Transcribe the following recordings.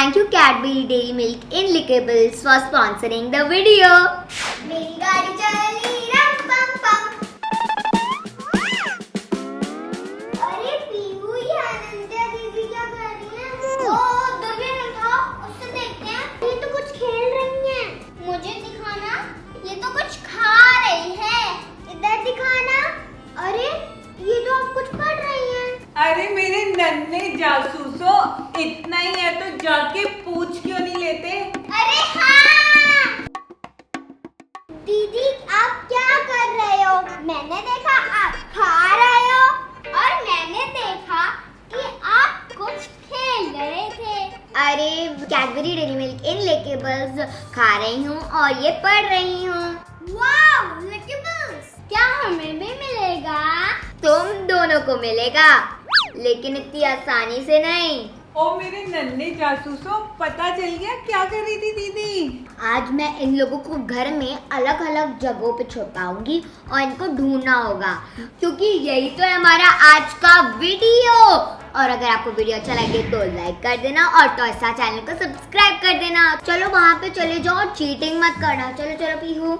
Thank you Cadbury Dairy Milk Inlickables for sponsoring the video. मेरी गाड़ी चली रम पम पम। अरे पीहू, ये अनंत्या दीदी क्या कर रही हैं? वो दूरबीन उठाओ, उससे देखते हैं। ये तो कुछ खेल रही हैं। मुझे दिखाना। ये तो कुछ खा रही है। इधर दिखाना। अरे ये तो आप कुछ पढ़ रही हैं। अरे मेरे नन्हे जासूसो, इतना ही है तो जाके पूछ क्यों नहीं लेते? अरे हाँ दीदी, आप क्या कर रहे हो? मैंने देखा आप खा रहे हो और मैंने देखा कि आप कुछ खेल रहे थे। अरे कैडबरी डेयरी मिल्क इनलिकेबल्स खा रही हूँ और ये पढ़ रही हूँ। वाव, लिकेबल्स! क्या हमें भी मिलेगा? तुम दोनों को मिलेगा, लेकिन इतनी आसानी से नहीं। ओ मेरे नन्हे जासूसो, पता चल गया क्या कर रही थी दीदी? आज मैं इन लोगों को घर में अलग अलग जगहों पे छुपाऊंगी और इनको ढूंढना होगा, क्योंकि यही तो है हमारा आज का वीडियो। और अगर आपको वीडियो अच्छा लगे तो लाइक कर देना और टॉयसा चैनल को सब्सक्राइब कर देना। चलो वहाँ पे चले जाओ और चीटिंग मत करना। चलो चलो पीहू।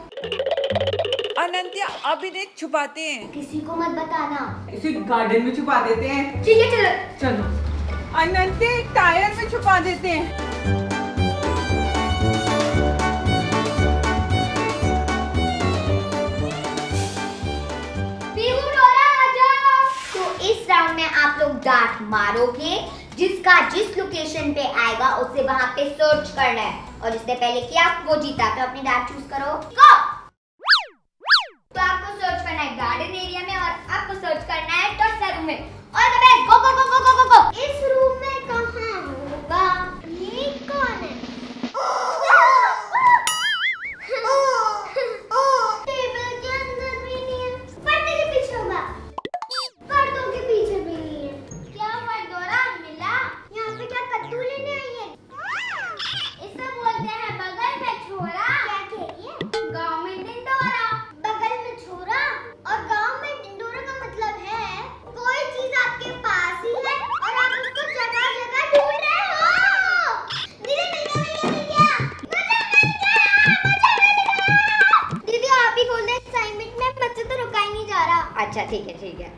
अनंत्या, अभी देख छुपाते हैं। किसी को मत बताना। इसे गार्डन में छुपा देते हैं। ठीक है चलो। चलो अनंत्या, एक टायर में छुपा देते हैं। पीहू, डोरा आ जाओ। तो इस राउंड में आप लोग डार्ट मारोगे। जिसका जिस लोकेशन पे आएगा उसे वहाँ पे सर्च करना है, और जिसने पहले किया वो जीता। तो अपनी डार्ट चूज करो। गो। तो आपको सर्च करना है गार्डन एरिया में और आपको सर्च करना है टॉयसा रूम में। और गो गो गो गो गो गो। इस रूम में कहाँ होगा? ये कौन है? टेबल के अंदर भी नहीं है। पर्दे के पीछे होगा। पर्दों के पीछे भी नहीं है। क्या हुआ डोरा, मिला? यहाँ पे क्या कद्दू लेने आई है? इसे बोलते हैं बगल में छोरा। क्या कह रही है? गाँव में ढिंढोरा। बगल में छोरा और गाँव में ढिंढोरा का मतलब है कोई चीज आपके पास ही है और आप उसको जगह जगह ढूंढ रहे हो। दीदी मिल गया। दीदी आप ही खोल दे असाइनमेंट में, बच्चे तो रुका ही नहीं जा रहा। अच्छा ठीक है ठीक है।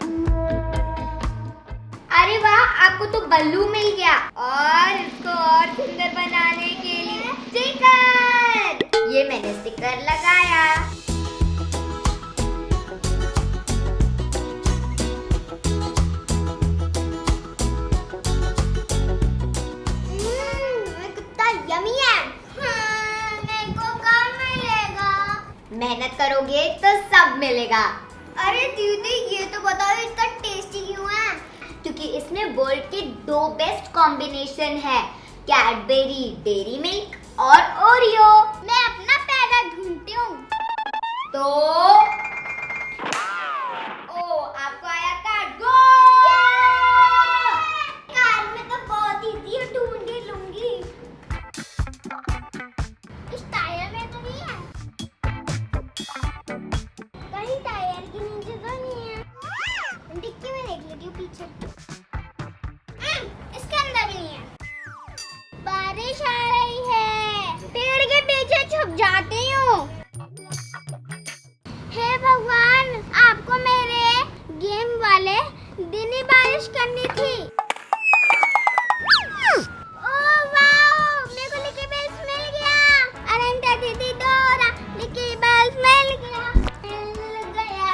अरे वाह, आपको तो बल्लू मिल गया। और इसको और सुंदर बनाने के लिए स्टिकर। ये मैंने स्टिकर लगाया। कितना यमी है। मेरे को कब मिलेगा? मेहनत करोगे तो सब मिलेगा। अरे दीदी, ये तो बताओ इसका टेस्टी क्यों है? क्योंकि इसमें वर्ल्ड के 2 बेस्ट कॉम्बिनेशन है, कैडबरी डेयरी मिल्क और ओरियो। मैं अपना पहला ढूंढती हूँ। तो ओ, आपको आया कार्ड। गो! कार्ड में तो बहुत इजी है, ढूंढ ही लूंगी। इस टायर में तो नहीं है। कहीं टायर के नीचे तो नहीं है। डिक्की में देख लेती हूँ पीछे। इसके अंदर भी नहीं है। बारिश आ रही है, पेड़ के पीछे छुप जाती हूँ। हे भगवान, आपको मेरे गेम वाले दिन ही बारिश करनी थी। ओह वाओ, मेरे को लिकेबल्स मिल गया। अनंत्या दीदी, डोरा, लिकेबल्स मिल गया। मिल गया।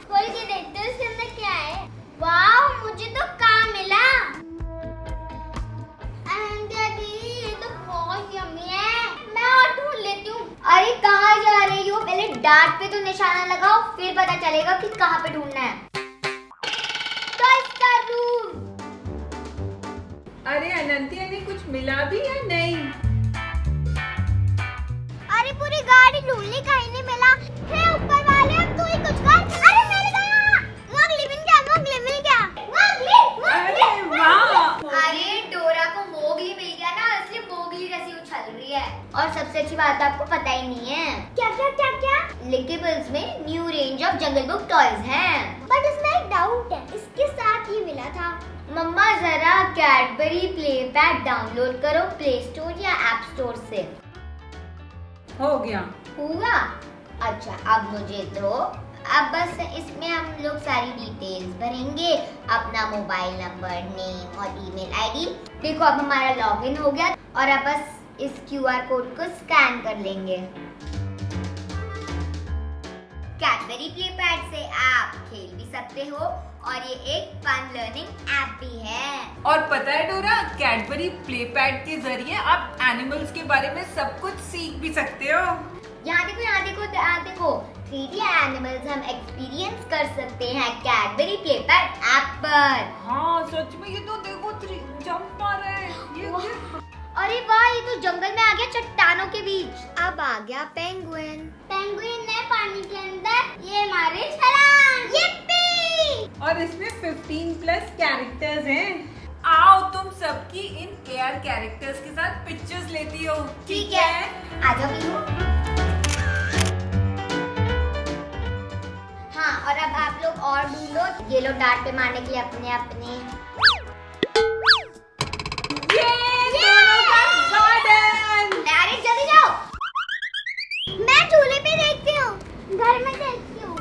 खोल के देखते हैं इसके अंदर क्या है। वाओ, मुझे तो काम मिला। अनंत्या दीदी, ये तो बहुत यम्मी है। मैं और ढूंढ लेती हूँ। अरे कहाँ जा रही हो? पहले डार्ट पे तो निशाना लगाओ, फिर पता चलेगा कि कहाँ पे ढूंढना है। टॉयसा रूम। अरे अनंत्या ने कुछ मिला भी या नहीं? अरे पूरी गाड़ी ढूंढ ली, कहीं नहीं मिला। हे ऊपर वाले, अब तू ही कुछ कर। अरे मिल गया। मोगली मिल गया। मोगली मिल गया। अरे वाह! अरे डोरा को मोगली मिल गया ना, इसलिए मोगली जैसी उछल रही है। और सबसे अच्छी बात आपको पता ही नहीं है। क्या क्या क्या क्या? लिकेबल्स में new range of jungle book toys हैं। बट इसमें एक डाउट है, इसके साथ ये मिला था मम्मा जरा कैडबरी प्ले पैड डाउनलोड करो प्ले स्टोर या ऐप स्टोर से। हो गया। हुआ? अच्छा अब मुझे दो। अब बस इसमें हम लोग सारी डिटेल्स भरेंगे, अपना मोबाइल नंबर, नेम और ईमेल आईडी। देखो अब हमारा लॉगिन हो गया और अब बस इस क्यूआर कोड को स्कैन कर लेंगे। कैडबरी प्ले पैड से आप खेल भी सकते हो और ये एक फन लर्निंग ऐप भी है। और पता है डोरा, कैडबरी प्ले पैड के जरिए आप एनिमल्स के बारे में सब कुछ सीख भी सकते हो। यहाँ देखो, यहाँ देखो, यहाँ देखो, 3D एनिमल्स हम एक्सपीरियंस कर सकते हैं कैडबरी प्ले पैड ऐप पर। हाँ सच में, ये तो देखो जंप मार रहा है ये। अरे वाह, ये तो जंगल में आ गया चट्टानों के बीच। अब आ गया पेंगुइन। पेंगुइन ने पानी के अंदर ये मारे छलांग। yippee! और इसमें 15+ कैरेक्टर्स हैं। आओ तुम सबकी इन AR कैरेक्टर्स के साथ पिक्चर्स लेती हो। ठीक है, आ जाओ बीहू। हाँ, और अब आप लोग और ढूंढो। ये लो डार्ट पे मारने के लिए अपने अपने। अरे जल्दी जाओ, मैं झूले पे देखती हूँ, घर में देखती हूँ।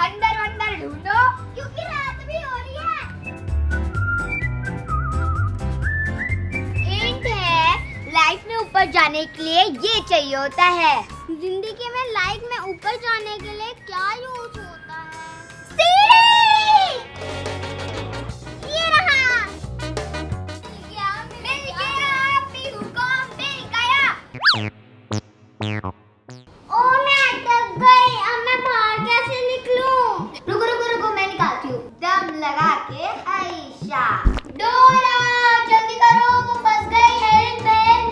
अंदर अंदर ढूंढो क्योंकि रात भी हो रही है। हिंट है, लाइफ में ऊपर जाने के लिए ये चाहिए होता है। जिंदगी में लाइफ में ऊपर जाने के लिए क्या यूज होता है? ये रहा। मिल गया, पीहू को मिल गया। ओ मैं अटक गई, अब मैं बाहर कैसे निकलूं? रुको रुको रुको, मैं निकालती हूँ। दम लगा के आयशा। डोरा जल्दी करो, वो फंस गई। Help help.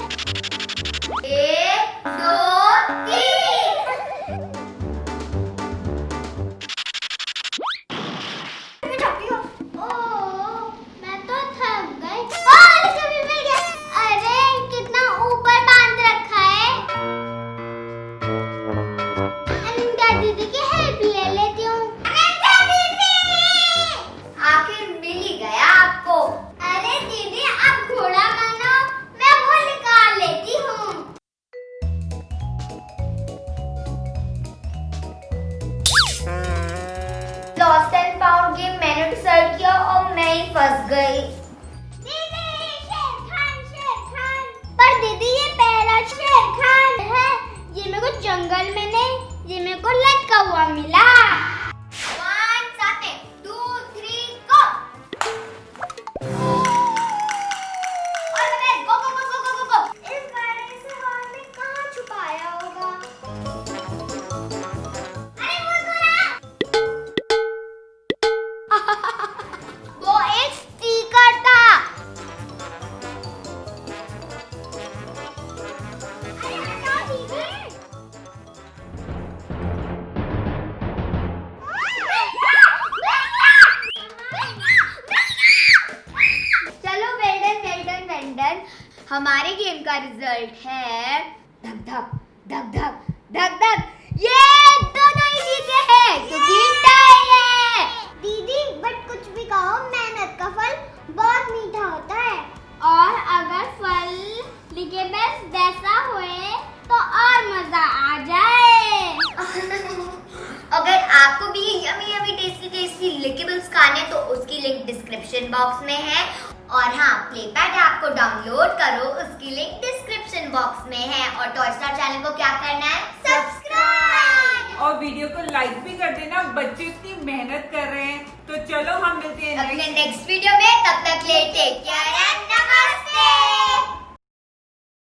1 2 3। मैं जाती हूँ। ओह, मैं तो थक गई। और कभी मिल गया। अरे कितना ऊपर बांध रखा है। अनिता दीदी की हेल्प ले लेती हूँ। अनिता दीदी, आखिर मिल ही गया आपको। अरे दीदी आप घोड़ा बनो, मैं वो निकाल लेती हूँ। लॉस्ट एंड फाउंड गेम मैंने डिसाइड किया और मैं ही फंस गई। दीदी शेर खान। पर दीदी ये पहला शेर खान है, ये मेरे को जंगल में नहीं, ये मेरे को लटका हुआ मिला। 1 साथ में 2 3 गो। और मैं गो गो गो गो गो गो। इस बड़े से हॉल में कहाँ छुपाया होगा? अरे वो थोड़ा। वो एक स्टिकर था। अरे हटाओ दीदी। चलो वेल डन। हमारे गेम का रिजल्ट है धक धक धक धक धक धक। ये दोनों ही जीते हैं क्योंकि टाई है। दीदी बट कुछ भी कहो, मेहनत का फल बहुत मीठा होता है और अगर फल लिखे बस जैसा होए तो और मजा आ जाए। अगर आपको भी यमी यमी टेस्टी लिकेबल्स खाने तो उसकी लिंक डिस्क्रिप्शन बॉक्स में है। और हाँ, प्ले पैड आपको डाउनलोड करो, उसकी लिंक डिस्क्रिप्शन बॉक्स में है। और टॉय स्टार चैनल को क्या करना है? सब्सक्राइब। और वीडियो को लाइक भी कर देना, बच्चे इतनी मेहनत कर रहे हैं। तो चलो हम मिलते हैं अपने नेक्स्ट वीडियो में, तब तक ले टेक केयर एंड